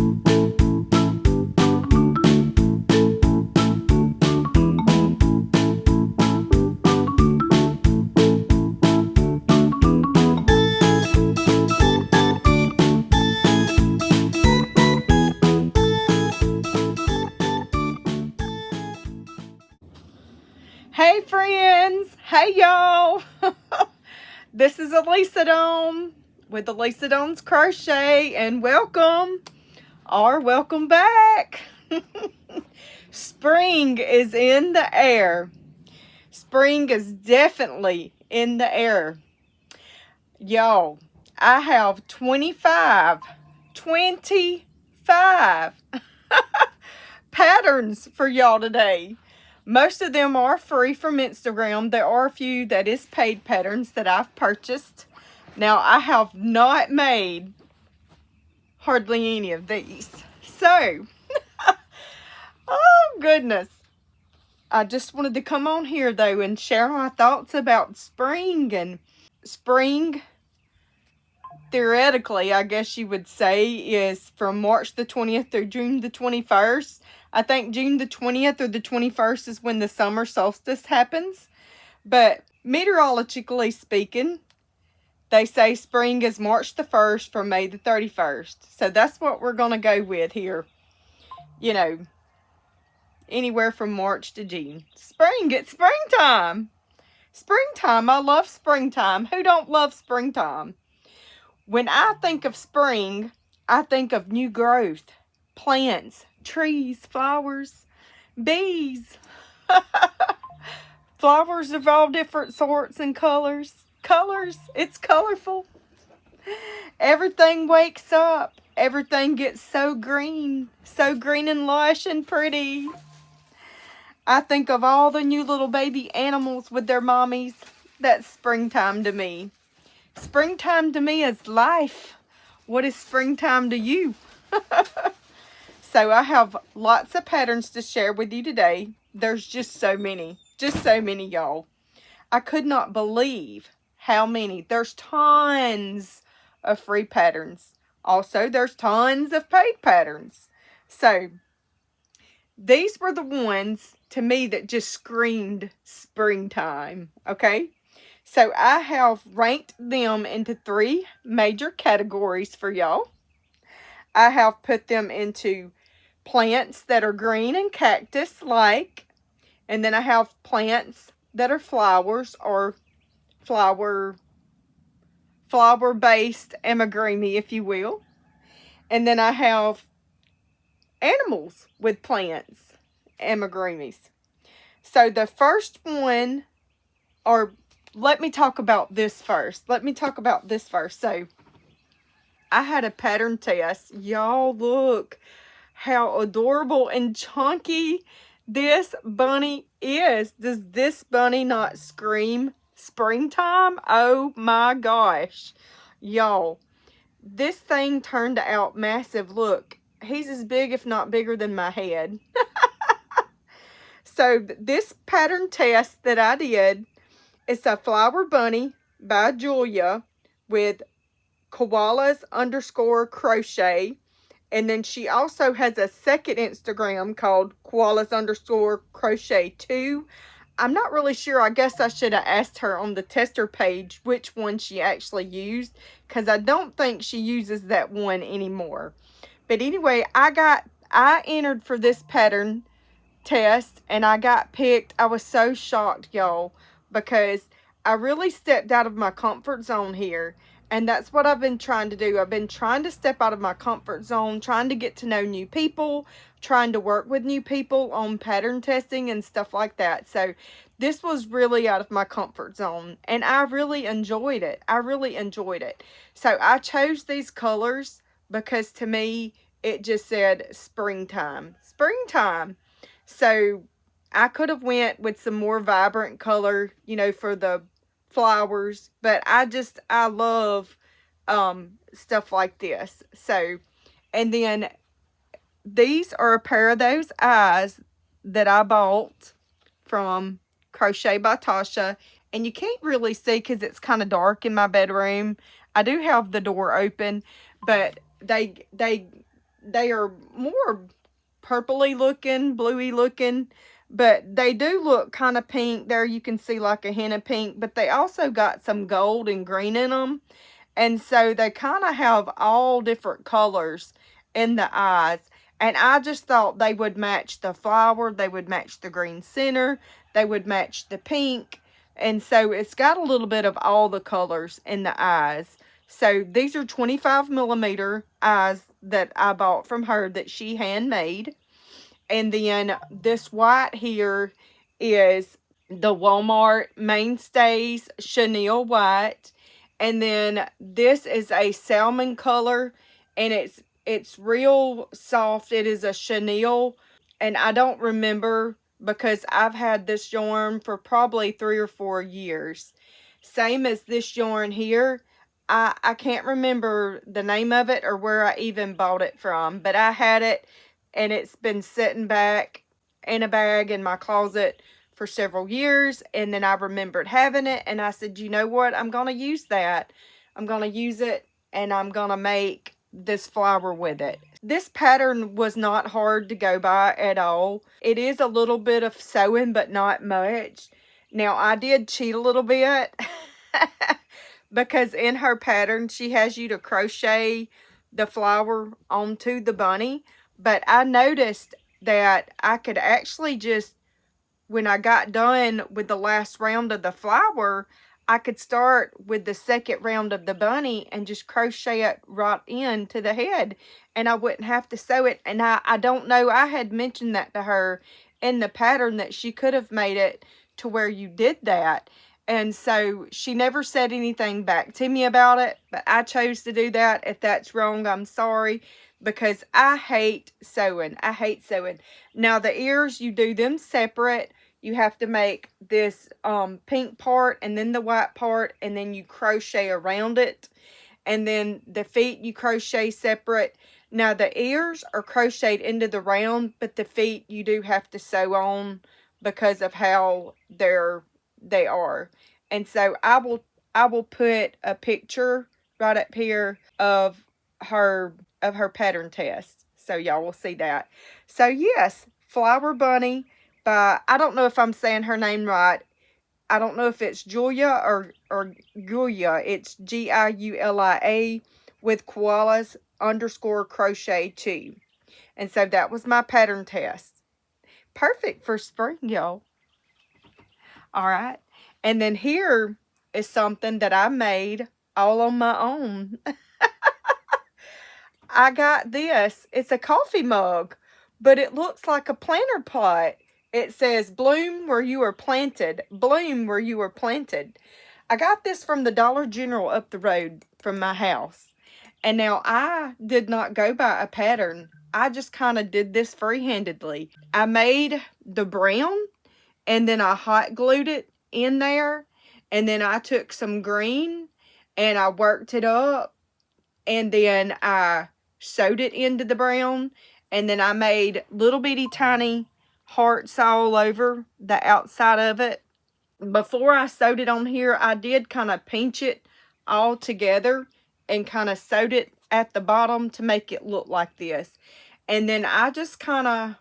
Hey friends, hey y'all. This is Elisadome with Elisadome's Crochet, and welcome back. Spring is in the air. Spring is definitely in the air. Y'all, I have 25 patterns for y'all today. Most of them are free from Instagram. There are a few that is paid patterns that I've purchased. Now, I have not made hardly any of these. So, oh goodness. I just wanted to come on here though and share my thoughts about spring. And spring, theoretically, I guess you would say, is from March the 20th through June the 21st. I think June the 20th or the 21st is when the summer solstice happens. But meteorologically speaking, they say spring is March the 1st from May the 31st. So that's what we're going to go with here. You know, anywhere from March to June. Spring, it's springtime. Springtime, I love springtime. Who don't love springtime? When I think of spring, I think of new growth, plants, trees, flowers, bees. Flowers of all different sorts and colors. It's colorful. Everything wakes up. Everything gets so green and lush and pretty. I think of all the new little baby animals with their mommies. That's springtime to me. Springtime to me is life. What is springtime to you? So I have lots of patterns to share with you today. There's just so many, y'all. I could not believe how many. There's tons of free patterns. Also, there's tons of paid patterns. So these were the ones to me that just screamed springtime, okay? So I have ranked them into 3 major categories for y'all. I have put them into plants that are green and cactus-like. And then I have plants that are flowers or flower-based amigurumi, if you will. And then I have animals with plants, amigurumis. So the first one, or let me talk about this first. So I had a pattern test. Y'all, look how adorable and chunky this bunny is. Does this bunny not scream springtime? Oh my gosh. Y'all, this thing turned out massive. Look, he's as big, if not bigger, than my head. So this pattern test that I did, it's a flower bunny by Julia with koalas_crochet. And then she also has a second Instagram called koalas_crochet2. I'm not really sure. I guess I should have asked her on the tester page which one she actually used, because I don't think she uses that one anymore. But anyway, I entered for this pattern test and I got picked. I was so shocked, y'all, because I really stepped out of my comfort zone here. And that's what I've been trying to do. I've been trying to step out of my comfort zone, trying to get to know new people, trying to work with new people on pattern testing and stuff like that. So this was really out of my comfort zone, and I really enjoyed it. So I chose these colors because to me, it just said springtime. So I could have went with some more vibrant color, you know, for the flowers, but I love stuff like this. So, and then these are a pair of those eyes that I bought from Crochet by Tasha, and you can't really see because it's kind of dark in my bedroom. I do have the door open, but they they are more purpley looking, bluey looking, but they do look kind of pink. There you can see like a hint of pink, but they also got some gold and green in them. And so they kind of have all different colors in the eyes. And I just thought they would match the flower. They would match the green center. They would match the pink. And so it's got a little bit of all the colors in the eyes. So these are 25mm eyes that I bought from her that she handmade. And then this white here is the Walmart Mainstays Chenille White. And then this is a salmon color, and it's real soft. It is a chenille, and I don't remember because I've had this yarn for probably 3 or 4 years. Same as this yarn here. I can't remember the name of it or where I even bought it from, but I had it, and it's been sitting back in a bag in my closet for several years, and then I remembered having it, and I said, you know what, I'm going to use that. I'm going to use it, and I'm going to make this flower with it. This pattern was not hard to go by at all. It is a little bit of sewing, but not much. Now, I did cheat a little bit because in her pattern, she has you to crochet the flower onto the bunny, but I noticed that I could actually just, when I got done with the last round of the flower, I could start with the second round of the bunny and just crochet it right into the head, and I wouldn't have to sew it. And I don't know, I had mentioned that to her in the pattern that she could have made it to where you did that. And so she never said anything back to me about it, but I chose to do that. If that's wrong, I'm sorry, because I hate sewing. I hate sewing. Now the ears, you do them separate. You have to make this pink part and then the white part, and then you crochet around it. And then the feet you crochet separate. Now the ears are crocheted into the round, but the feet you do have to sew on because of how they are. And so I will put a picture right up here of her pattern test, so y'all will see that. So yes, Flower Bunny by, I don't know if I'm saying her name right. I don't know if it's Julia or Gulia. It's Giulia with koalas _crochet 2. And so that was my pattern test. Perfect for spring, y'all. All right. And then here is something that I made all on my own. I got this. It's a coffee mug, but it looks like a planter pot. It says, bloom where you are planted. Bloom where you are planted. I got this from the Dollar General up the road from my house. And now I did not go by a pattern. I just kind of did this free-handedly. I made the brown, and then I hot glued it in there. And then I took some green and I worked it up. And then I sewed it into the brown. And then I made little bitty tiny hearts all over the outside of it. Before I sewed it on here, I did kind of pinch it all together and kind of sewed it at the bottom to make it look like this. And then I just kind of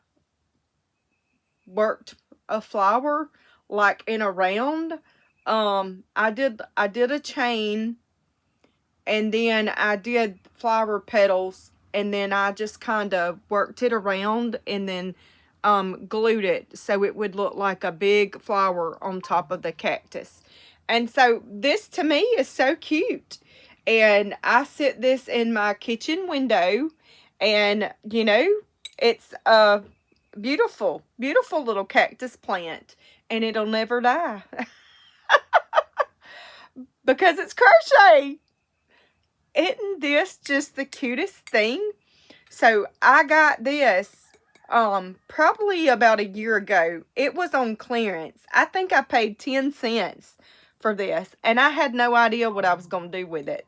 worked a flower like in a round. I did a chain, and then I did flower petals, and then I just kind of worked it around and then glued it so it would look like a big flower on top of the cactus. And so this to me is so cute, and I sit this in my kitchen window, and you know, it's a beautiful little cactus plant, and it'll never die because it's crochet. Isn't this just the cutest thing? So I got this probably about a year ago. It was on clearance. I think I paid 10 cents for this, and I had no idea what I was going to do with it.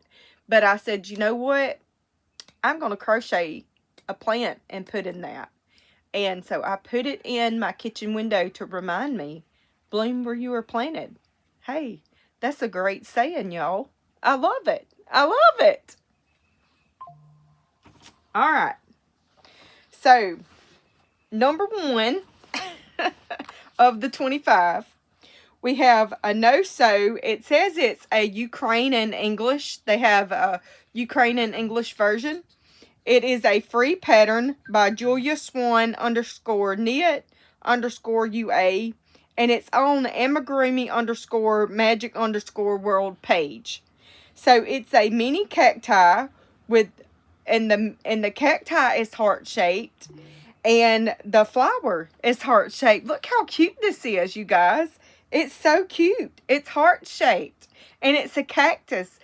But I said, you know what? I'm going to crochet a plant and put in that. And so I put it in my kitchen window to remind me, bloom where you were planted. Hey, that's a great saying, y'all. I love it. I love it. All right. So, number 1 of the 25, we have a no-sew. It says it's a Ukraine and English. They have a Ukraine and English version. It is a free pattern by Julia Swan _knit _UA. And it's on amigurumi _magic _world page. So it's a mini cacti with, and the cacti is heart shaped, and the flower is heart shaped. Look how cute this is, you guys. It's so cute. It's heart shaped, and it's a cactus.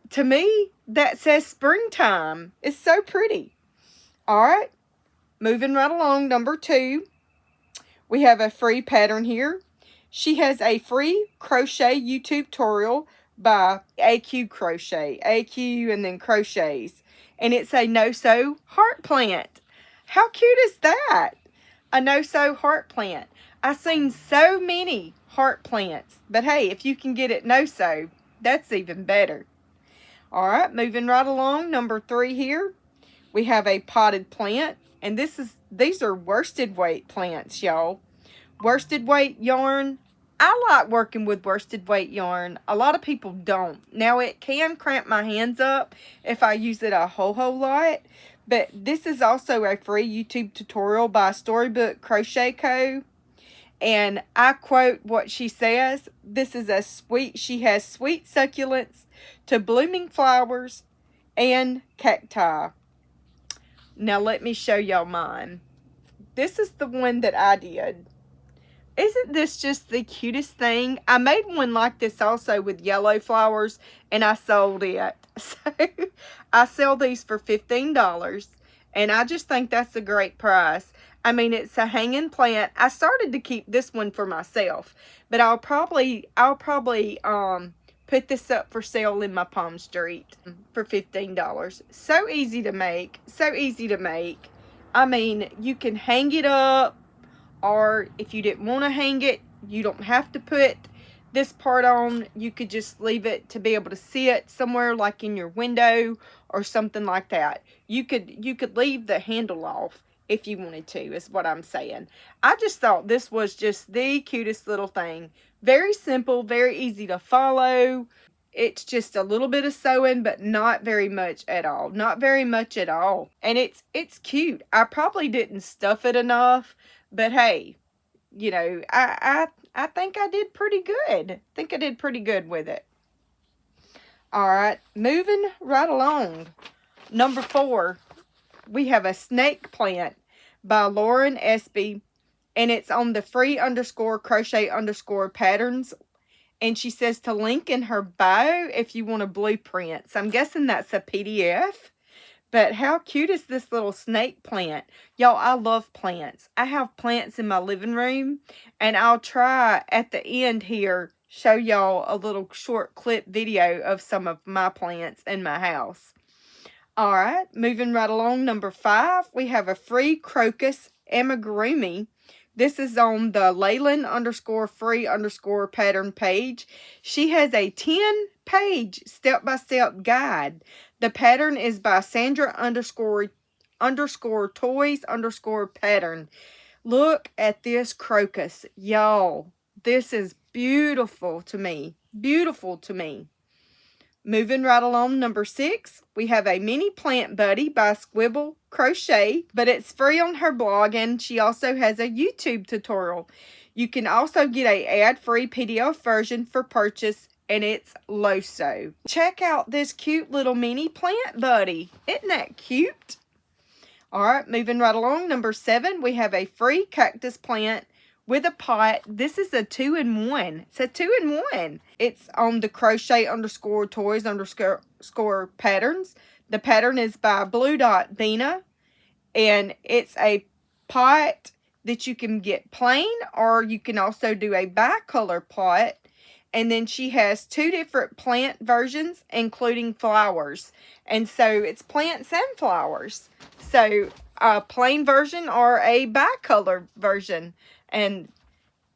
To me, that says springtime. It's so pretty. All right, moving right along. Number 2, we have a free pattern here. She has a free crochet YouTube tutorial by AQ Crochet. AQ and then crochets. And it's a no-sew heart plant. How cute is that? A no-sew heart plant. I've seen so many heart plants. But hey, if you can get it no-sew, that's even better. Alright, moving right along. Number 3 here. We have a potted plant. And these are worsted weight plants, y'all. Worsted weight yarn. I like working with worsted weight yarn. A lot of people don't. Now, it can cramp my hands up if I use it a whole lot. But this is also a free YouTube tutorial by Storybook Crochet Co. And I quote what she says. This is a she has sweet succulents to blooming flowers and cacti. Now, let me show y'all mine. This is the one that I did. Isn't this just the cutest thing? I made one like this also with yellow flowers, and I sold it. So, I sell these for $15, and I just think that's a great price. I mean, it's a hanging plant. I started to keep this one for myself, but I'll probably put this up for sale in my Palm Street for $15. So easy to make. So easy to make. I mean, you can hang it up. Or if you didn't want to hang it, you don't have to put this part on. You could just leave it to be able to see it somewhere like in your window or something like that. You could leave the handle off if you wanted to, is what I'm saying. I just thought this was just the cutest little thing. Very simple, very easy to follow. It's just a little bit of sewing, but not very much at all. Not very much at all. And it's cute. I probably didn't stuff it enough. But hey, you know, I think I did pretty good. I think I did pretty good with it. Alright, moving right along. Number 4, we have a snake plant by Lauren Espy. And it's on the free _crochet _patterns. And she says to link in her bio if you want a blueprint. So I'm guessing that's a PDF. But how cute is this little snake plant? Y'all, I love plants. I have plants in my living room. And I'll try at the end here show y'all a little short clip video of some of my plants in my house. Alright, moving right along. Number 5, we have a free crocus amigurumi. This is on the Leyland _free _pattern page. She has a 10-page step-by-step guide. The pattern is by Sandra _toys _pattern. Look at this crocus. Y'all, this is beautiful to me. Beautiful to me. Moving right along, number 6, we have a mini plant buddy by Squibble Crochet, but it's free on her blog, and she also has a YouTube tutorial. You can also get a ad-free PDF version for purchase, and it's low sew. Check out this cute little mini plant buddy. Isn't that cute? Alright, moving right along, number 7, we have a free cactus plant with a pot. This is a 2-in-1. It's a 2-in-1. It's on the Crochet _toys _ patterns. The pattern is by Blue Dot Bina. And it's a pot that you can get plain, or you can also do a bicolor pot. And then she has 2 different plant versions, including flowers. And so it's plants and flowers. So a plain version or a bicolor version. And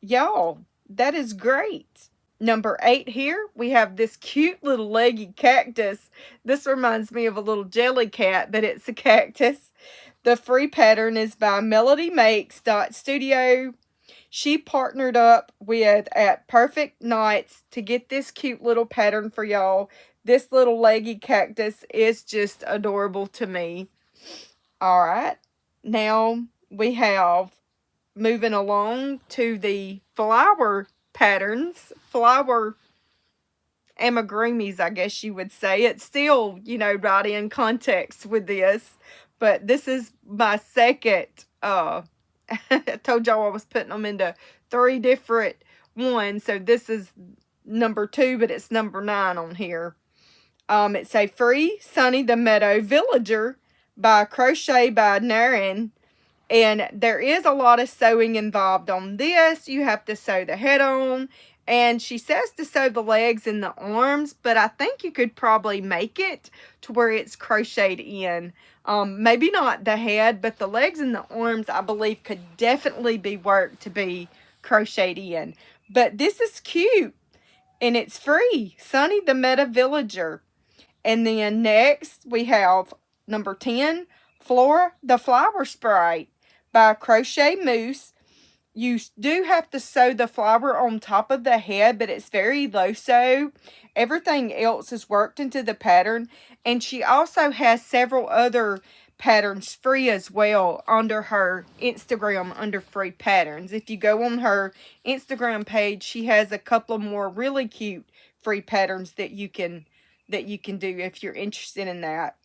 y'all, that is great. Number 8 here, we have this cute little leggy cactus. This reminds me of a little jelly cat, but it's a cactus. The free pattern is by melodymakes.studio. She partnered up with at Perfect Nights to get this cute little pattern for y'all. This little leggy cactus is just adorable to me. Alright, now we have, moving along to the flower patterns, flower amigurumis, I guess you would say. It's still, you know, right in context with this, but this is my second, I told y'all I was putting them into 3 different ones, so this is number 2, but it's number 9 on here. It's a free Sunny the Meadow Villager by Crochet by Naren. And there is a lot of sewing involved on this. You have to sew the head on. And she says to sew the legs and the arms, but I think you could probably make it to where it's crocheted in. Maybe not the head, but the legs and the arms, I believe, could definitely be worked to be crocheted in. But this is cute, and it's free. Sunny the Meadow Villager. And then next, we have number 10, Flora the Flower Sprite by Crochet Moose. You do have to sew the flower on top of the head, but it's very low sew. Everything else is worked into the pattern. And she also has several other patterns free as well under her Instagram under free patterns. If you go on her Instagram page, she has a couple more really cute free patterns that you can do if you're interested in that.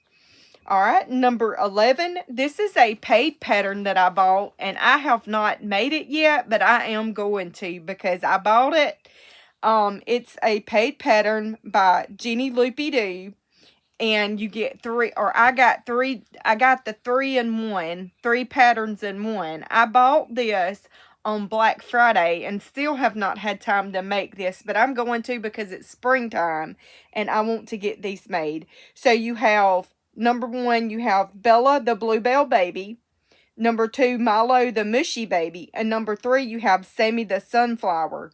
Alright, number 11. This is a paid pattern that I bought, and I have not made it yet, but I am going to because I bought it. It's a paid pattern by Jennyloopydo, and you get 3, or I got the 3-in-1, 3 patterns in one. I bought this on Black Friday and still have not had time to make this, but I'm going to because it's springtime and I want to get these made. So you have number 1, you have Bella the Bluebell baby. Number 2, Milo the Mushy baby. And number 3, you have Sammie the sunflower.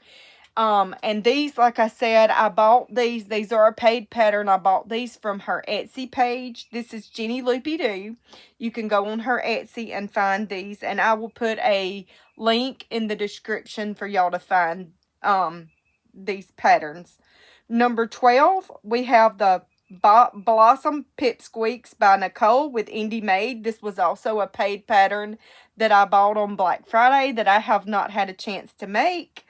And these, like I said, I bought these. These are a paid pattern. I bought these from her Etsy page. This is Jennyloopydo. You can go on her Etsy and find these. And I will put a link in the description for y'all to find these patterns. Number 12, we have the Blossom Pipsqueaks by Nicole with Endeemade. This was also a paid pattern that I bought on Black Friday that I have not had a chance to make.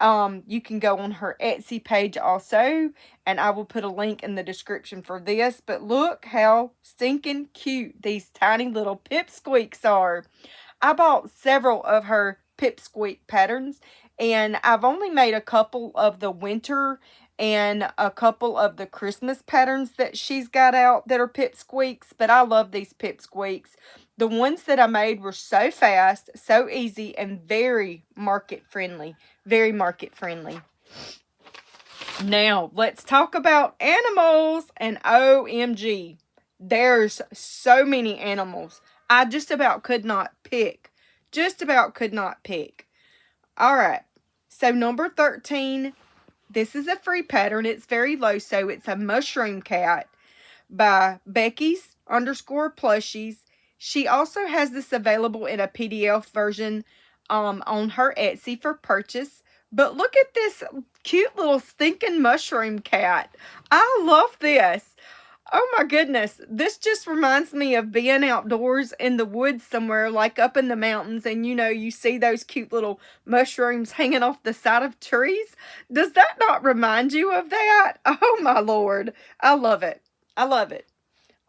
You can go on her Etsy page also, and I will put a link in the description for this. But look how stinking cute these tiny little pipsqueaks are. I bought several of her pipsqueak patterns, and I've only made a couple of the winter and a couple of the Christmas patterns that she's got out that are pipsqueaks, but I love these pipsqueaks. The ones that I made were so fast, so easy, and very market friendly. Very market friendly. Now, let's talk about animals, and OMG, there's so many animals. I just about could not pick. Just about could not pick. Alright, so number 13, this is a free pattern. It's very low, so it's a mushroom cat by Becky's_plushies. She also has this available in a PDF version on her Etsy for purchase. But look at this cute little stinking mushroom cat. I love this. Oh my goodness. This just reminds me of being outdoors in the woods somewhere, like up in the mountains, and you know, you see those cute little mushrooms hanging off the side of trees. Does that not remind you of that? Oh my Lord. I love it. I love it.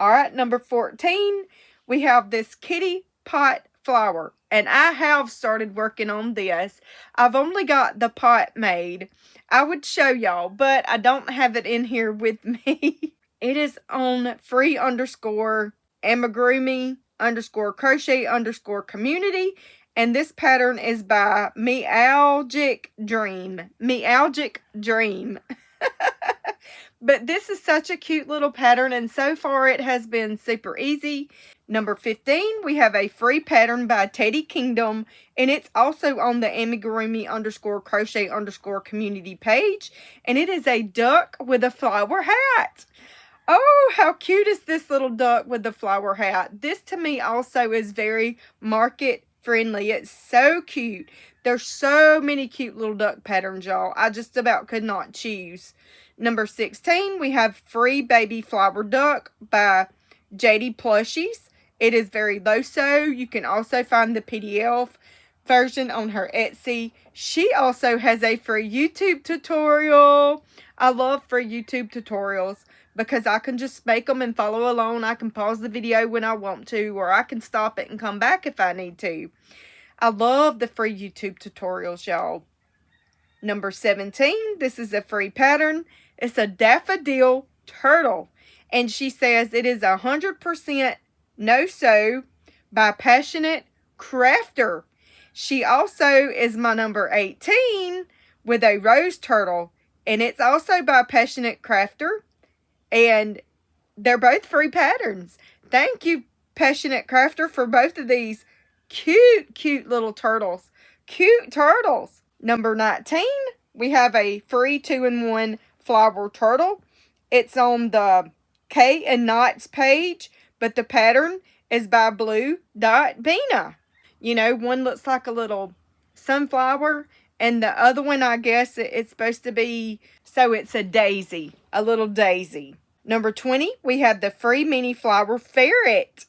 All right, number 14. We have this kitty pot flower, and I have started working on this. I've only got the pot made. I would show y'all, but I don't have it in here with me. It is on free_amigurumi_crochet_community, and this pattern is by Meowgic Dream. Meowgic Dream. But this is such a cute little pattern, and so far it has been super easy. Number 15, we have a free pattern by Teddy Kingdom, and it's also on the amigurumi_crochet_community page, and it is a duck with a flower hat. Oh, how cute is this little duck with the flower hat? This to me also is very market friendly. It's so cute. There's so many cute little duck patterns, y'all. I just about could not choose. Number 16, we have Free Baby Flower Duck by JD Plushies. It is very low-so. You can also find the PDF version on her Etsy. She also has a free YouTube tutorial. I love free YouTube tutorials because I can just make them and follow along. I can pause the video when I want to, or I can stop it and come back if I need to. I love the free YouTube tutorials, y'all. Number 17, this is a free pattern. It's a daffodil turtle. And she says it is 100% no-sew by Passionate Crafter. She also is my number 18 with a rose turtle. And it's also by Passionate Crafter. And they're both free patterns. Thank you, Passionate Crafter, for both of these cute, cute little turtles. Cute turtles. Number 19, we have a free 2-in-1 flower turtle. It's on the K and Knots page, but the pattern is by Blue.Bina. You know, one looks like a little sunflower, and the other one, I guess, it's supposed to be, so it's a daisy, a little daisy. Number 20, we have the free mini flower ferret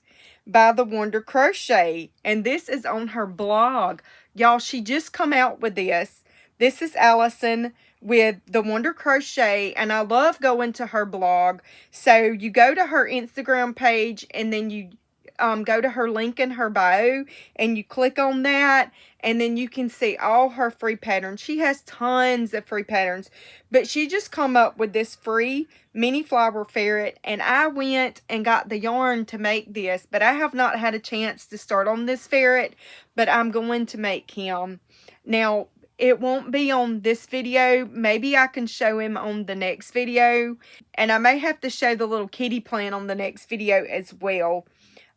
by the Wonder Crochet, and this is on her blog. Y'all, she just come out with this. This is Allison with the Wonder Crochet, and I love going to her blog. So you go to her Instagram page, and then you go to her link in her bio, and you click on that, and then you can see all her free patterns. She has tons of free patterns, but she just come up with this free mini flower ferret, and I went and got the yarn to make this, but I have not had a chance to start on this ferret, but I'm going to make him. Now, it won't be on this video. Maybe I can show him on the next video, and I may have to show the little kitty plant on the next video as well.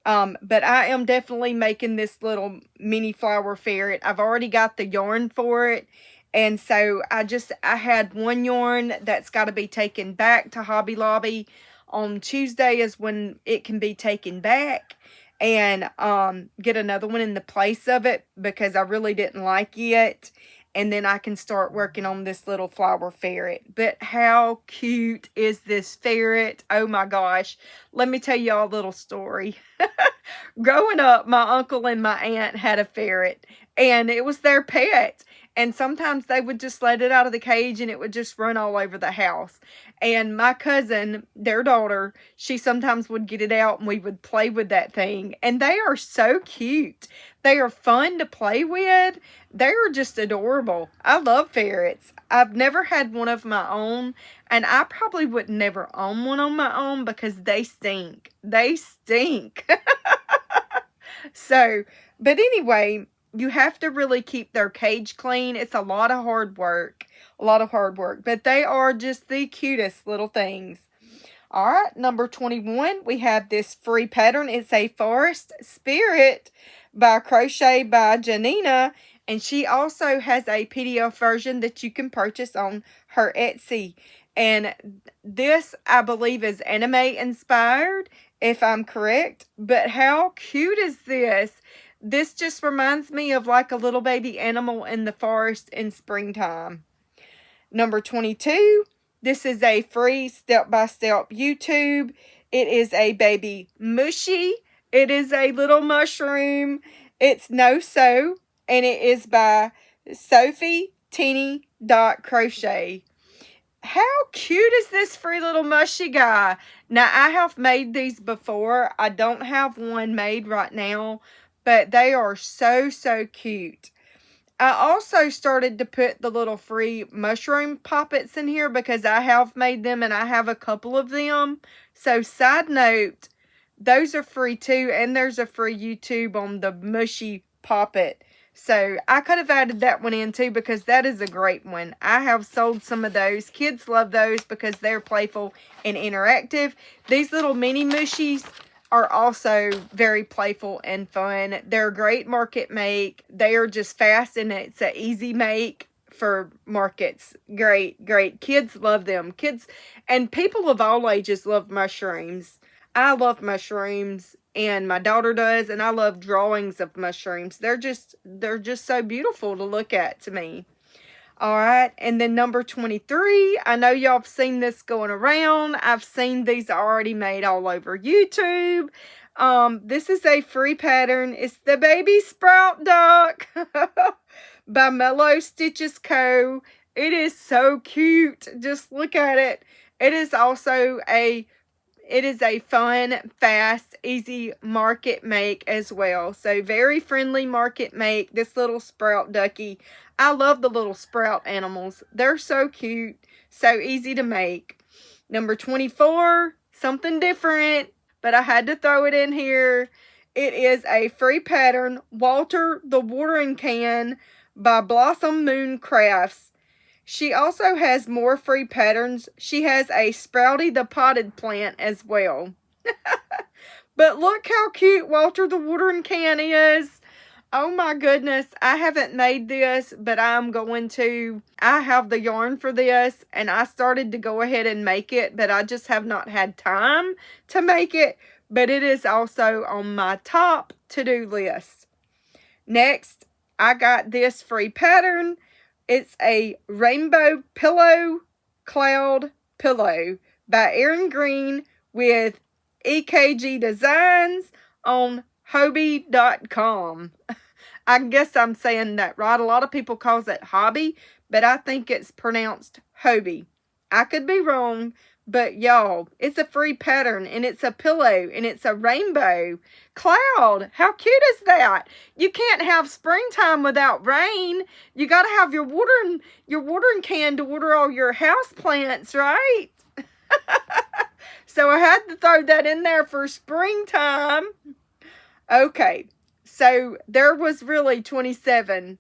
But I am definitely making this little mini flower ferret. I've already got the yarn for it. And so I had one yarn that's got to be taken back to Hobby Lobby. On Tuesday is when it can be taken back. And get another one in the place of it because I really didn't like it. And then I can start working on this little flower ferret. But how cute is this ferret? Oh my gosh. Let me tell y'all a little story. Growing up, my uncle and my aunt had a ferret. And it was their pet. And sometimes they would just let it out of the cage and it would just run all over the house. And my cousin, their daughter, she sometimes would get it out and we would play with that thing. And they are so cute. They are fun to play with. They are just adorable. I love ferrets. I've never had one of my own. And I probably would never own one on my own because they stink. They stink. So, but anyway, you have to really keep their cage clean. It's a lot of hard work. A lot of hard work. But they are just the cutest little things. Alright, number 21. We have this free pattern. It's a Forest Spirit by Crochet by Janina. And she also has a PDF version that you can purchase on her Etsy. And this, I believe, is anime inspired, if I'm correct. But how cute is this? This just reminds me of like a little baby animal in the forest in springtime. Number 22. This is a free step-by-step YouTube. It is a baby Mushy. It is a little mushroom. It's no-sew. And it is by SophieTeeny.Crochet. How cute is this free little mushy guy? Now, I have made these before. I don't have one made right now, but they are so, so cute. I also started to put the little free mushroom poppets in here because I have made them and I have a couple of them. So, side note, those are free too, and there's a free YouTube on the mushy poppet. So, I could have added that one in too because that is a great one. I have sold some of those. Kids love those because they're playful and interactive. These little mini mushies are also very playful and fun. They're a great market make. They are just fast and it's an easy make for markets. Great, great. Kids love them. Kids and people of all ages love mushrooms. I love mushrooms, and my daughter does, and I love drawings of mushrooms. They're just so beautiful to look at to me. All right, and then number 23, I know y'all have seen this going around. I've seen these already made all over YouTube. This is a free pattern. It's the Baby Sprout Duck by Milo Stitches Co. It is so cute. Just look at it. It is also a fun, fast, easy market make as well. So very friendly market make. This little sprout ducky. I love the little sprout animals. They're so cute. So easy to make. Number 24. Something different, but I had to throw it in here. It is a free pattern. Walter the Watering Can by Blossom Moon Crafts. She also has more free patterns. She has a Sprouty the Potted Plant as well. But look how cute Walter the Watering Can is. Oh my goodness. I haven't made this, but I'm going to. I have the yarn for this, and I started to go ahead and make it, but I just have not had time to make it. But it is also on my top to-do list. Next, I got this free pattern. It's a Rainbow Pillow Cloud Pillow by Erin Green with EKG Designs on Hobby.com. I guess I'm saying that right. A lot of people calls it Hobby, but I think it's pronounced Hobby. I could be wrong, but y'all, it's a free pattern, and it's a pillow, and it's a rainbow cloud. How cute is that? You can't have springtime without rain. You got to have your watering can to water all your house plants, right? So I had to throw that in there for springtime. Okay, so there was really 27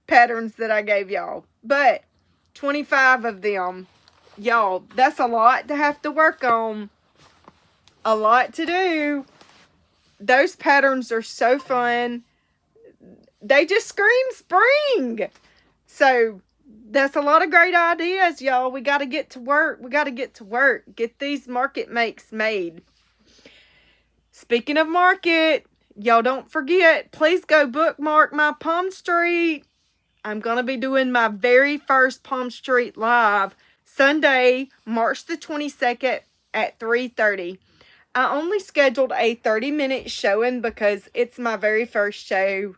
patterns that I gave y'all, but 25 of them. Y'all, that's a lot to have to work on. A lot to do. Those patterns are so fun. They just scream spring. So, that's a lot of great ideas, y'all. We got to get to work. We got to get to work. Get these market makes made. Speaking of market, y'all don't forget, please go bookmark my Palm Street. I'm going to be doing my very first Palm Street live Sunday, March the 22nd at 3:30. I only scheduled a 30-minute showing because it's my very first show.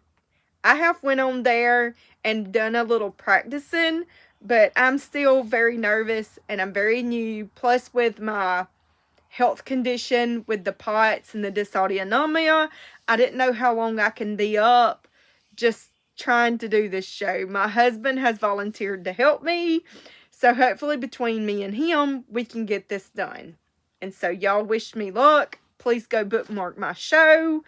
I have went on there and done a little practicing, but I'm still very nervous and I'm very new. Plus with my health condition with the POTS and the dysautonomia, I didn't know how long I can be up just trying to do this show. My husband has volunteered to help me. So hopefully between me and him, we can get this done. And so y'all wish me luck. Please go bookmark my show.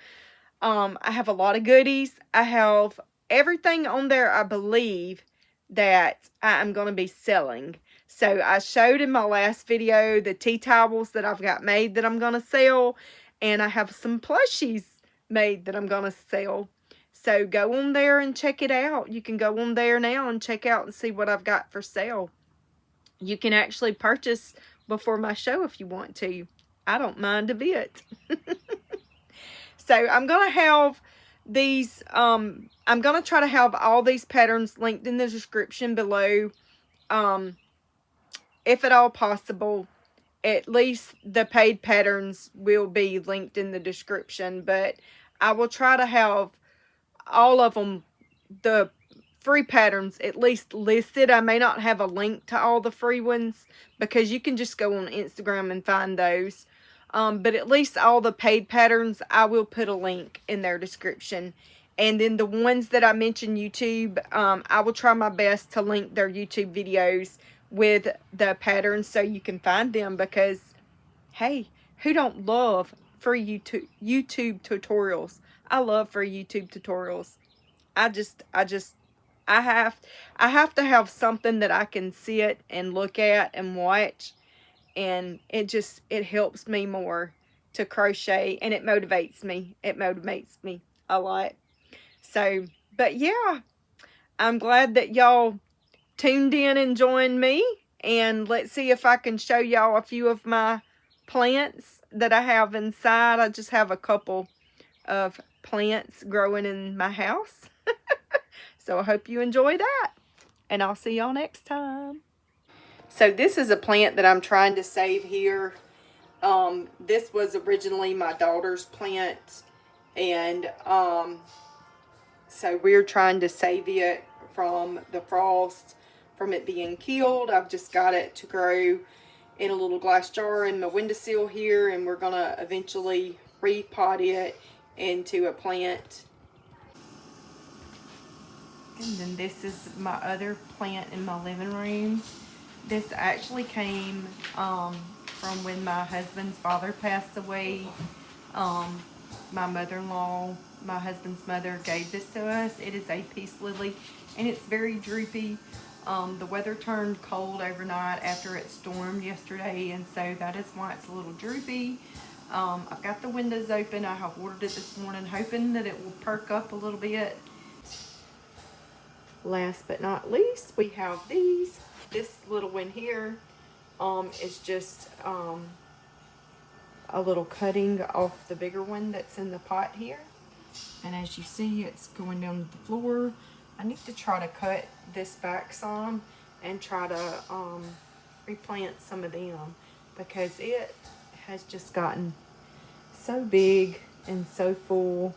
I have a lot of goodies. I have everything on there, I believe, that I am going to be selling. So I showed in my last video the tea towels that I've got made that I'm going to sell. And I have some plushies made that I'm going to sell. So go on there and check it out. You can go on there now and check out and see what I've got for sale. You can actually purchase before my show if you want to. I don't mind a bit. So I'm going to have these, I'm going to try to have all these patterns linked in the description below. If at all possible, at least the paid patterns will be linked in the description. But I will try to have all of them, the free patterns, at least listed. I may not have a link to all the free ones because you can just go on Instagram and find those. But at least all the paid patterns, I will put a link in their description. And then the ones that I mentioned YouTube, I will try my best to link their YouTube videos with the patterns so you can find them because, hey, who don't love free YouTube tutorials? I love free YouTube tutorials. I have to have something that I can sit and look at and watch, and it helps me more to crochet, and it motivates me. It motivates me a lot. So, but yeah, I'm glad that y'all tuned in and joined me. And let's see if I can show y'all a few of my plants that I have inside. I just have a couple of plants growing in my house. So I hope you enjoy that. And I'll see y'all next time. So this is a plant that I'm trying to save here. This was originally my daughter's plant. And so we're trying to save it from the frost, from it being killed. I've just got it to grow in a little glass jar in my windowsill here, and we're gonna eventually repot it into a plant. And then this is my other plant in my living room. This actually came from when my husband's father passed away. My mother-in-law, my husband's mother, gave this to us. It is a peace lily, and it's very droopy. The weather turned cold overnight after it stormed yesterday, and so that is why it's a little droopy. I've got the windows open. I have watered it this morning, hoping that it will perk up a little bit. Last but not least, we have these. This little one here is just a little cutting off the bigger one that's in the pot here. And as you see, it's going down to the floor. I need to try to cut this back some and try to replant some of them, because it has just gotten so big and so full.